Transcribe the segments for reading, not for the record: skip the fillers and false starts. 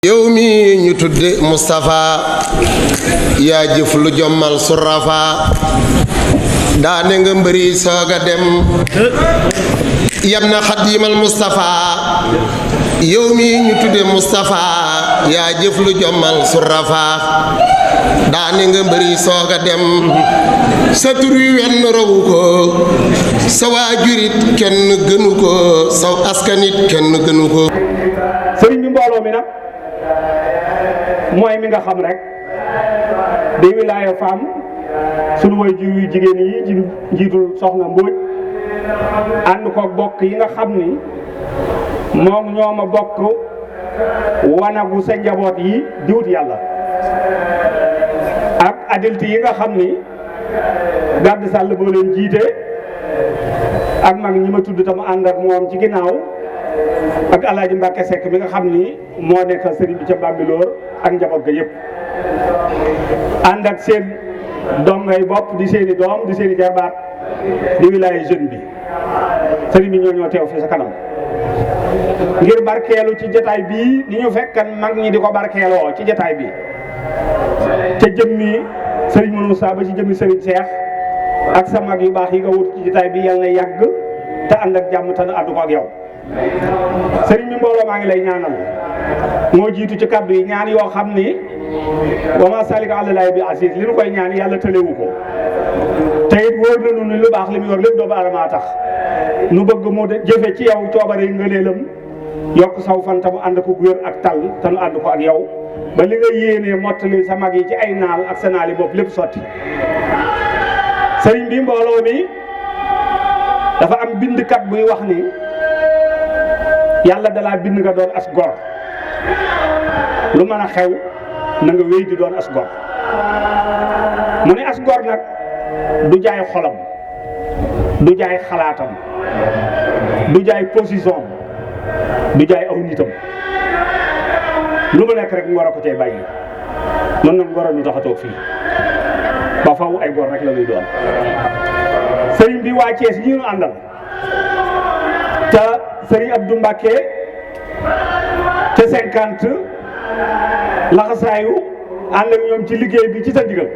yow mi ñu tudde Moustapha yaa jëf lu jommal surafa daane nga mbëri sooga dem yam na xadimal Moustapha yow mi ñu tudde Moustapha yaa jëf lu jommal surafa daane nga mbëri sooga dem sa tur wi wenn rawu ko sa waajurit kenn gënu ko saw askanit kenn gënu ko. sëriñ bi mbooloo mi nag mooy mi nga xam rek di wilaaya femme sunu way jur yu jigéen yi ci njiitul soxna Mbóoj ànd ko bokk yi nga xam ni moom ñoo ma bokk wanagu sa njaboot yi di wut yàlla ak adulte yi nga xam ni gàdd sàll boo leen jiite ak mag ñi ma tudd tam ànd ak moom ci ginnaaw ak Alaaji Mbàkke Sekk mi nga xam ni moo nekk sëriñ bi ca Bambilor ak njaboot ga yëpp ànd ak seen doom ngay bopp di seeni doom di seeni jarbaat di wilaaya jeune bi sëriñ bi ñoo teew fi sa kanam ngir barkeelu ci jataay bii ni ñu fekkan mag ñi di ko barkeeloo ci jataay bi te jëmmi sëriñ Moussa ba ci jëmmi sëriñ Cheikh ak sa mag yu baax yi nga wut ci jataay bi yàlla na yàgg te ànd ak jàmm te ànd ko ak yow sëriñ bi mbooloo maa ngi lay ñaanal moo jiitu ci kaddu yi ñaan yoo xam ni wa ma salika àlalaay bi asis li nu koy ñaan yàlla tëlewu ko te it wóor na nu ni lu baax li mu yor lépp doomu aadama tax nu bëgg mu jëfe ci yow coobare ngëneelam yokk saw fan te mu ànd ko wér ak tal te nu ànd ko ak yow ba li nga yéenee mottali sa mag yi ci ay naal ak sa naal yi bopp lépp sotti sëriñ bi mbooloo mi dafa am bindkat buy wax ni yàlla dalaa bind nga doon as gor lu mën a xew na nga wéy di doon as gor mu ne as gor nag du jaay xolam du jaay xalaatam du jaay position du jaay aw nitam lu mu nekk rek mu war a ko cay bàyyi mën na ngoro ñu tax a toog fii ba faw ay gor rek la ñuy doon sëriñ bi waa Thiès ñi ñu àndal te sëriñ Abdou Mbacké te 50 laxasaayu ànd ak ñoom ci liggéey bi ci sa digal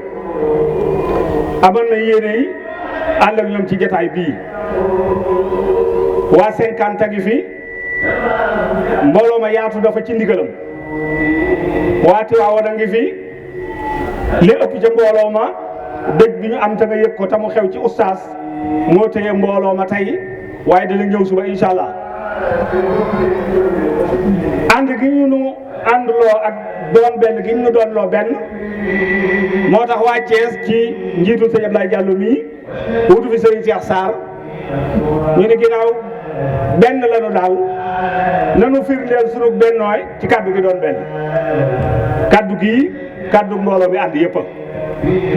amoon na yéene yi ànd ak ñoom ci jataay bii waa 50 a ngi fi mbooloo ma yaatu dafa ci ndigalam waa Tiwaawan a ngi fi li ëpp ca mbooloo ma dëj bi ñu am te nga yëg ko te mu xew ci ustaas moo téye mbooloo ma tey waaye dana ñëw suba incha allah ànd gi ñu nu àndloo ak doon benn gi ñu doon loo benn moo tax waa Thiès ci njiitul sëñ Abdoulaye Diallo mii wutu fi sëriñ Cheikh Sarr ñu ne ginnaaw benn lañu daal nanu firndeel sunu bennooy ci kaddu gi doon benn kaddu gii kaddu mbooloo mi ànd yëpp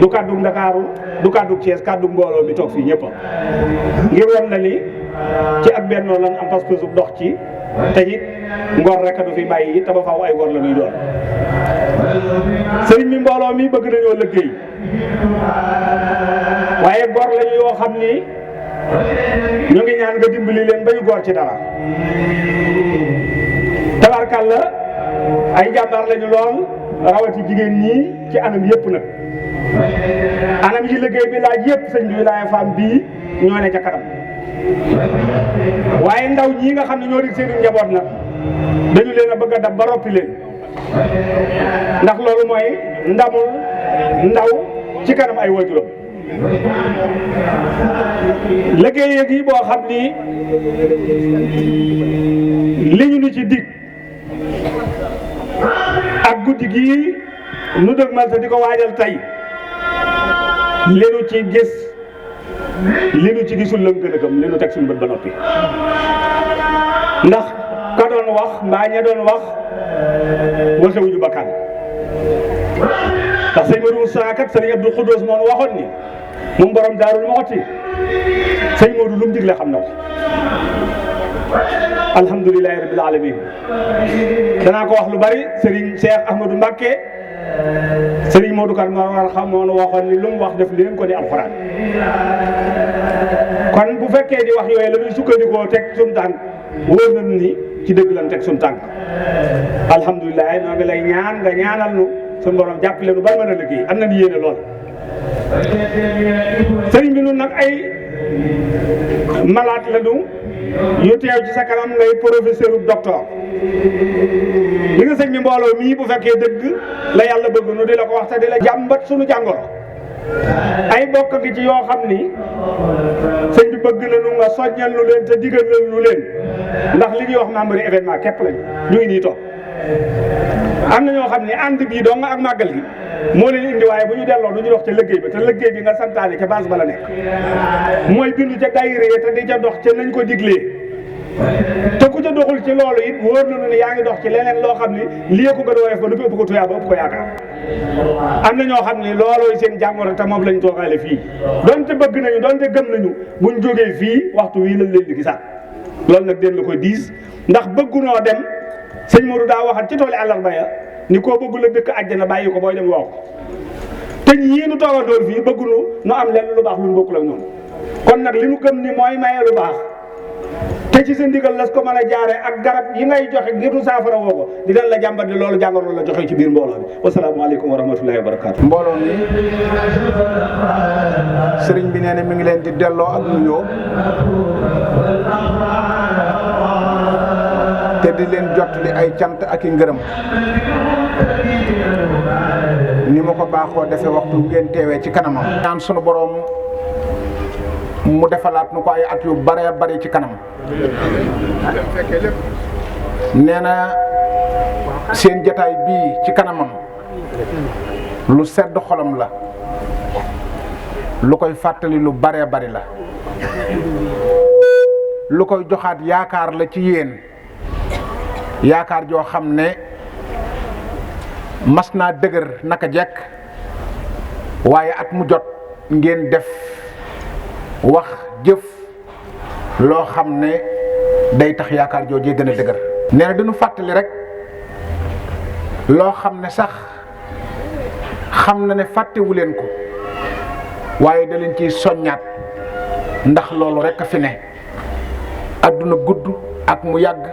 du kaddu Ndakaaru du kaddu Thiès kaddu mbooloo mi toog fii ñëpp ngir won la ni ci ak bennoo lan am pas-pasu dox ci te it ngor rek du fi bàyyi it te ba faaw ay ngor la ñuy doon sëriñ mi mbooloo mi bëgg nañoo liggéey waaye gor lañu yoo xam ni ñu ngi ñaan nga dimbali leen ba ñu gor ci dara tabarkàlla ay jàmbaar lañu lool rawati jigéen ñi ci anam yëpp nag anam yi liggéey bi laaj yëpp sëñ bi wilaaya femme bii ñoo ne ca kanam waaye ndaw ñii nga xam ne ñoo rig seeni njaboot nag dañu leen a bëgg a dab ba roppi leen ndax loolu mooy ndamul ndaw ci kanam ay waajuram liggéey gi boo xam ni li ñu ni ci dig ak guddi gii nu dëgmal te di ko waajal tey li nu ci gis li nu ci gisul la gën a gëm li nu teg suñu bët ba noppi ndax ka doon wax mbaa ña doon wax waxewuñu bakkan ndax sëñ Modou Moussa kat sëñ Abdou Khoudous moom waxoon ni moom borom Daarul Muxti sëñ Modou lu mu digle xam na ko alhamdulilahi rabbil alamin danaa ko wax lu bari Serigne Cheikh Ahmadou Mbacké Serigne Modou Kar ma war xam moo waxoon ni lu mu wax def leen ko di alxuraan kon bu fekkee di wax yooyu la ñuy sukkandikoo teg suñu tànk wóor nañu ni ci dëgg lan teg suñu tànk alhamdulilah noo ngi lay ñaan nga ñaanal nu suñu borom jàppale nu ba mën a liggéey am nañu yéene lool sëriñ bi nun nag ay malaat la nu yu teew ci sa kanam ngay professeur u docteur li nga sëñ bi mbooloo mii bu fekkee dëgg la yàlla bëgg nu di la ko wax te di la jàmbat suñu jàngoro ay bokk gi ci yoo xam ni sëñ bi bëgg na nu nga soññal nu leen te digal nu leen ndax li ñuy wax membre événement képp lañu ñu ngi nii toog am na ñoo xam ne ànd bii dong ak màggal gi moo leen indi waaye bu ñu delloo du ñu dox ca liggéey ba te liggéey bi nga santaane ca base ba la nekk mooy bindu ca daayira te di ca dox ca nañ ko diglee te ku ca doxul ci loolu it wóor na ne yaa ngi dox ci leneen loo xam ne lii ko gën a woyof ba nu ëpp ko tuyaa ba ëpp ko yaakaar am na ñoo xam ne loolooy seen jàngoro te moom lañ toogaale fii donte bëgg nañu donte gëm nañu buñ jógee fii waxtu wii lañ leen di gisaat loolu nag den la koy diis ndax bëggunoo dem sëñ Modou daa waxat ci tooli àllarba ya ni koo bëggu la dëkk àjjana bàyyi ko booy dem woo ko te ñii nu toogandoon fii bëggunu nu am lenn lu baax lu nu bokkul ak noonu kon nag li nu gëm ni mooy maye lu baax te ci sa ndigal las ko mën a jaare ak garab yi ngay joxe ngir nu saafara woo ko di leen la jàmbat ni loolu jàngoro la joxe ci biir mbooloo bi wasalaamaaleykum wa rahmatullahi wa barakaatu. mbooloo mi sëriñ bi nee na mi ngi leen di delloo ak nuyoo te di leen jottali ay cant ak i ngërëm ni ma ko baaxoo defee waxtu ngeen teewee ci kanamam. ñaan sunu boroom mu defalaat nu ko ay at yu bare bari ci kanam nee na seen jataay bii ci kanamam lu sedd xolam la lu koy fàttali lu bare bari la lu koy joxaat yaakaar la ci yéen yaakaar joo xam ne mas naa dëgër naka jekk waaye at mu jot ngeen def wax jëf loo xam ne day tax yaakaar joojee gën a dëgër. nee na dañu fàttali rek loo xam ne sax xam na ne fàttewu leen ko waaye da leen ciy soññaat ndax loolu rek a fi ne adduna gudd ak mu yàgg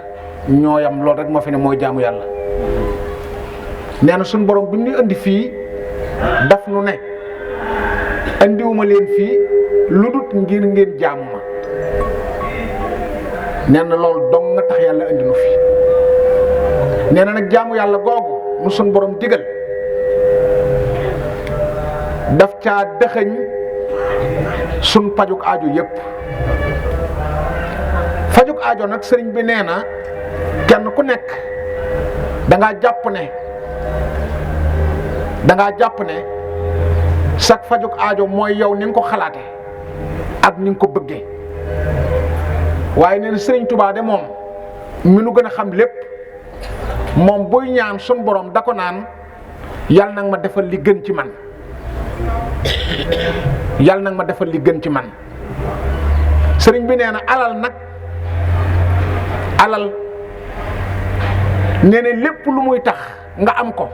ñooyam loolu rek moo fi ne mooy jaamu yàlla. nee na suñu borom bi ñu indi fii daf nu ne indiwuma leen fii lu dut ngir ngeen jaamu ma nee na loolu dong nga tax yàlla indi nu fi. nee na nag jaamu yàlla googu nu suñu borom digal daf caa dëxëñ suñ pajuk aajo yépp. fajuk aajo nag sëriñ bi nee na kenn ku nekk dangaa jàpp ne sak fajuk aajo mooy yow ni nga ko xalaate ak ni nga ko bëggee waaye nee na sëriñ Tuubaa de moom mi nu gën a xam lépp moom buy ñaan sun borom da ko naan yal nag ma defal li gën ci man yal nag ma defal li gën ci man. sëriñ bi nee na alal nee na lépp lu muy tax nga am ko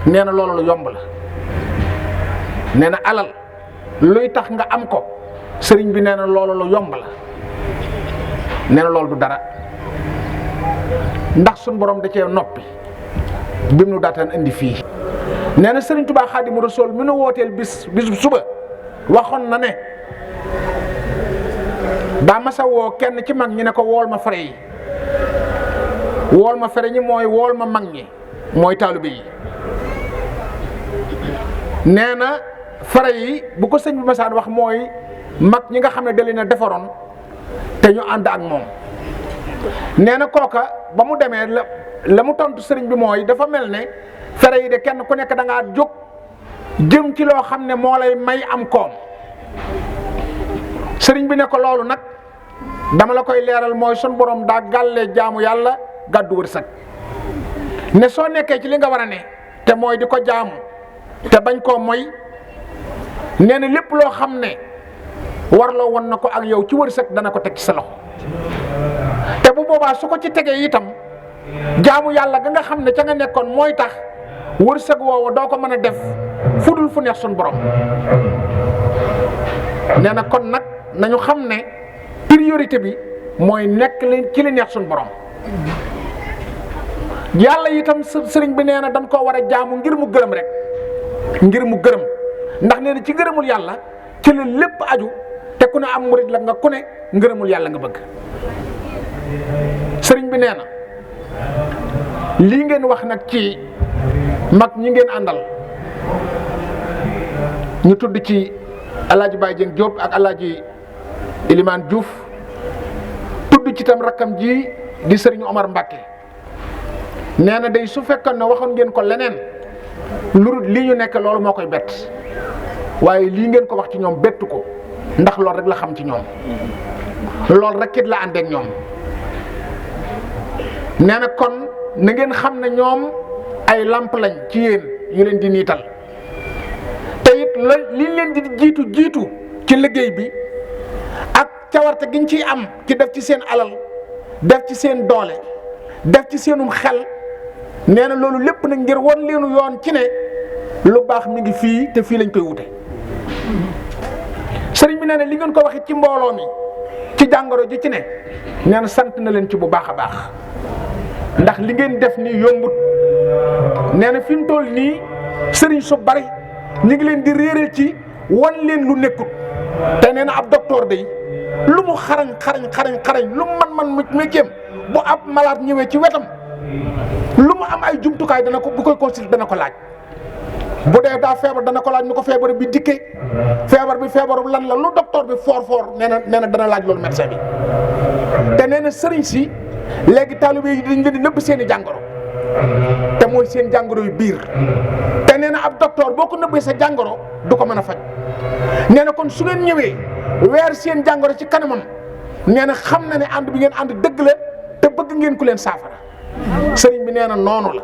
nee na loolu lu yomb la. nee na alal luy tax nga am ko sëriñ bi nee na loolu lu yomb la. nee na loolu du dara ndax suñ borom da cee noppi bi mu nu daataan indi fii. nee na sëriñ Tuubaa Xaadimu Rasuul mi nu wooteel bis suba waxoon na ne daa masa woo kenn ci mag ñi ne ko wool ma fere yi wool ma fere ñi mooy wool ma mag ñi mooy taalibe yi. nee na fere yi bu ko sëñ bi masaan wax mooy mag ñi nga xam ne da leen a defaroon te ñu ànd ak moom. nee na kooka ba mu demee la mu tontu sëriñ bi mooy dafa mel ne fere yi de kenn ku nekk da ngaa jóg jëm ci loo xam ne moo lay may am koom. sëriñ bi ne ko loolu nag dama la koy leeral mooy sun borom daa gàllee jaamu yàlla gàddu wërsëg ne soo nekkee ci li nga war a ne te mooy di ko jaamu te bañ koo moy nee na lépp loo xam ne warloo woon na ko ak yow ci wërsëg dana ko teg ci sa loxo te bu boobaa su ko ci tegee itam jaamu yàlla ga nga xam ne ca nga nekkoon mooy tax wërsëg woowu doo ko mën a def fudul fu neex sun borom. nee na kon nag nañu xam ne priorité bi mooy nekk ci li neex sun borom yàlla itam sëriñ bi nee na dañ koo war a jaamu ngir mu gërëm rek ngir mu gërëm ndax nee na ci gërëmul yàlla ci la lépp aju te ku ne am murid la nga ku ne ngërëmul yàlla nga bëgg. sëriñ bi nee na lii ngeen wax nag ci mag ñi ngeen àndal ñu tudd ci alaaji Baye Dieng Diop ak alaaji Elimane Diouf tudd ci tam rakkam ji di sëriñ Omar Mbacke nee na day su fekkoon ne waxoon ngeen ko leneen lu lii ñu nekk loolu moo koy bett waaye lii ngeen ko wax ci ñoom bettu ko ndax loolu rek la xam ci ñoom loolu rek it la àndeek ñoom nee na kon na ngeen xam ne ñoom ay làmp lañ ci yéen yu leen di niital te it la li leen di jiitu ci liggéey bi ak cawarte giñ ciy am ci def ci seen alal def ci seen doole def ci seenum xel nee na loolu lépp nag ngir won leenu yoon ci ne lu baax mi ngi fii te fii lañ koy wute sëriñ bi nee na li ngeen ko waxee ci mbooloo mi ci jàngoro ji ci ne nee na sant na leen ci bu baax a baax ndax li ngeen def nii yombut nee na fi mu toll nii sëriñ su bari ñu ngi leen di réeral ci wan leen lu nekkut te nee na ab docteur day lu mu xarañ lu mu man métier bu ab malade ñëwee ci wetam lu mu am ay jumtukaay dana ko bu koy consulter dana ko laaj bu dee daa feebar dana ko laaj ni ko feebar bi dikkee feebar bi feebaru lan la lu docteur bi foor nee na dana laaj loolu médecin bi te nee na sëriñ si léegi taalibe yi dañ leen di nëbb seen i jàngoro te mooy seen jàngoro yu biir te nee na ab docteur boo ko nëbbee sa jàngoro du ko mën a faj nee na kon su ngeen ñëwee weer seen jàngoro ci kanamam nee na xam na ne ànd bi ngeen ànd dëgg la te bëgg ngeen ku leen saafara sëriñ bi nee na noonu la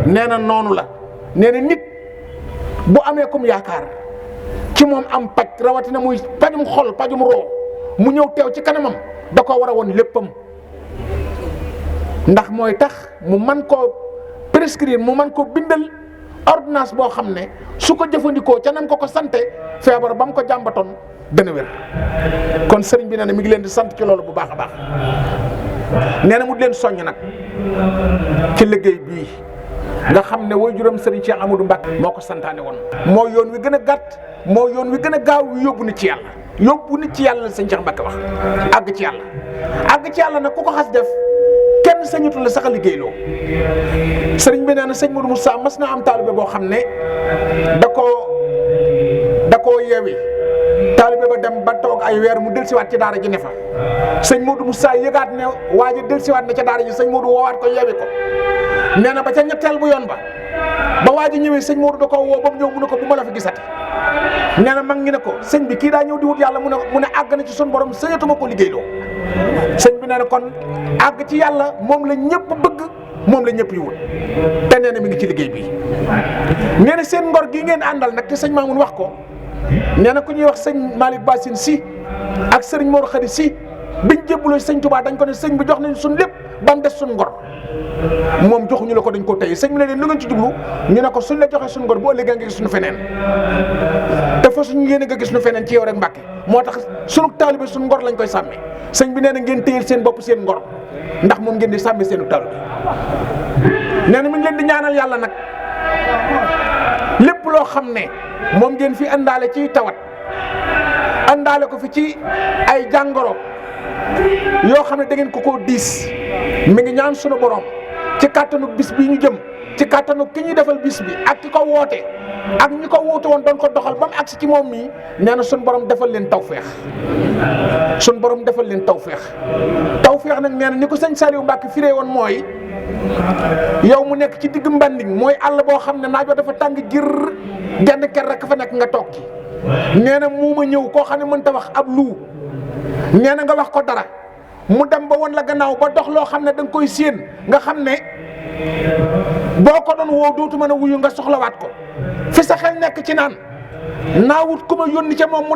nee na noonu la nee na nit bu amee kum yaakaar ci moom am paj rawatina muy pajum xol pajum roo mu ñëw teew ci kanamam da ko war a woon léppam ndax mooy tax mu man koo prescrire mu man koo bindal ordonnance boo xam ne su ko jëfandikoo ca nan ko sante feebar ba mu ko jàmbatoon dana wér kon sëriñ bi nee na mi ngi leen di sant ci loolu bu baax a baax nee na mu di leen soññ nag ci liggéey bii nga xam ne waajuram sëriñ Cheikh Amadou Mbacke moo ko santaane woon moo yoon wi gën a gàtt moo yoon wi gën a gaaw wi yóbbu nit ci yàlla la sëñ Cheikh Mbacke wax àgg ci yàlla nag ku ko xas def kenn sañutu la sax a liggéeyloo sëriñ bi nee na sëñ Modou Moussa mas na am taalibe boo xam ne da koo yeewi taalibe ba dem ba toog ay weer mu dellusiwaat ci daara ji ne fa sëñ Modou Moussa yëgaat ne waa ji dellusiwaat na ca daara ji sëñ Modou woowaat ko yeewi ko nee na ba ca ñetteel bu yoon ba waa ji ñëwee sëñ Modou da ko woo ba mu ñëw mu ne ko bu ma la fi gisati nee na mag ngi ne ko sëñ bi kii daa ñëw di wut yàlla mu ne àgg na ci sun borom sëñatuma ko liggéeyloo sëñ bi nee na kon àgg ci yàlla moom la ñëpp bëgg moom la ñëpp yi wut te nee na mi ngi ci liggéey bi nee na seen ngor gi ngeen àndal nag te sëñ Mamoun wax ko nee na ku ñuy wax sëñ Malick Bassine si ak sëriñ Mor Khady si biñ jébbaloo sëñ Touba dañ ko ne sëñ bi jox nañ suñ lépp ba mu des suñ ngor moom joxuñu la ko dañ ko tey sëñ bi ne leen lu ngeen ci jublu ñu ne ko suñ la joxee suñ ngor bu ëllëgee nga gis suñu feneen te fa suñu yéene nga gis suñu feneen ci yow rek Mbàkke moo tax sunu taalibe suñ ngor lañ koy sàmmee sëñ bi nee na ngeen téyel seen bopp seen ngor ndax moom ngeen di sàmmee seenu taalibe nee na mi ngi leen di ñaanal yàlla nag lépp loo xam ne moom ngeen fi àndaale ci tawat àndaale ko fi ci ay jàngoro yoo xam ne da ngeen ko koo diis mi ngi ñaan sunu borom ci kàttanu bis bi ñu jëm ci kàttanu ki ñuy defal bis bi ak ki ko woote ak ñi ko woote woon doon ko doxal ba mu agsi ci moom mii nee na sunu borom defal leen tawféex sunu borom defal leen tawféex nag nee na ni ko sëñ Saliou Mbacke firee woon mooy yow mu nekk ci digg mbanding mooy àll boo xam ne naaj wa dafa tàng jër genn ker rek fa nekk nga toog ci nee na muuma ñëw koo xam ne mënta wax ab luu nee na nga wax ko dara mu dem ba woon la gannaaw ba dox loo xam ne da nga koy séen nga xam ne boo ko doon woo dootu mën a wuyu nga soxlawaat ko fi sa xel nekk ci naan naawut ku ma yónni ca moom mu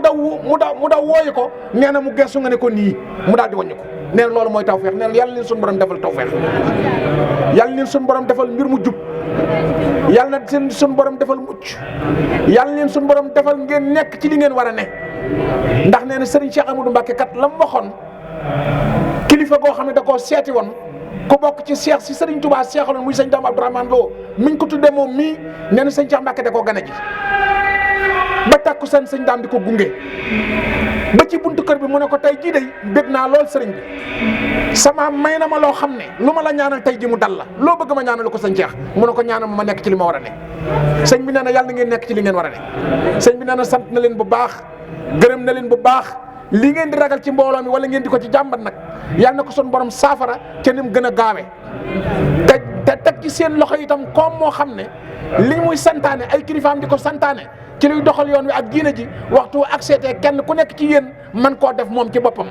daw wooyi ko nee na mu gestu nga ne ko nii mu daal di wàññi ko nee na loolu mooy tawfeex nee na yàlla leen suñu borom defal tawfeex yàlla leen suñu borom defal mbir mu jub yàlla na seen suñu borom defal mucc yàlla leen suñu borom defal ngeen nekk ci li ngeen war a ne ndax nee na Serigne Cheikh Amadou Mbacke kat la mu waxoon kilifa goo xam ne da koo seeti woon ku bokk ci seex si Serigne Touba seexaloon muy sëñ Dame Abdourahmane Lo mi ñu ko tuddee moom mii nee na sëñ Cheikh Mbacke da koo gane ji ba takku sëñ Dame di ko gunge ba ci buntu kër bi mu ne ko tey jii day bég naa lool sëriñ bi sama may na ma loo xam ne lu ma la ñaanal tey ji mu dal la loo bëgg ma ñaanal ko sëñ Cheikh mu ne ko ñaanal ma nekk ci li ma war a ne sëñ bi nee na yàlla na ngeen nekk ci li ngeen war a ne sëñ bi nee na sant na leen bu baax gërëm na leen bu baax li ngeen di ragal ci mbooloo mi wala ngeen di ko ci jàmbat nag yàlla na ko son borom saafara te ni mu gën a gaawe te teg ci seen loxo itam comme moo xam ne li muy santaane ay kilifaam di ko santaane ci luy doxal yoon wi ak diina ji waxtu ak seetee kenn ku nekk ci yéen man koo def moom ci boppam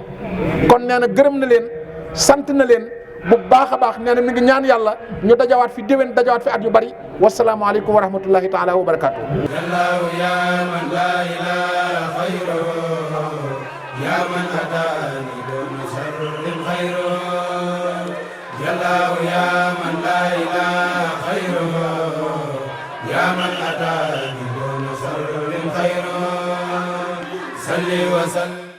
kon nee na gërëm na leen sant na leen bu baax a baax nee na mi ngi ñaan yàlla ñu dajawaat fi déwén dajawaat fi at yu bari wasalaamualeykum wa rahmatullahi taala wa barakaatu. يا من أتاني دون شر خيره يا الله يا من لا إله خيره يا من أتاني دون شر خيره صل وسلم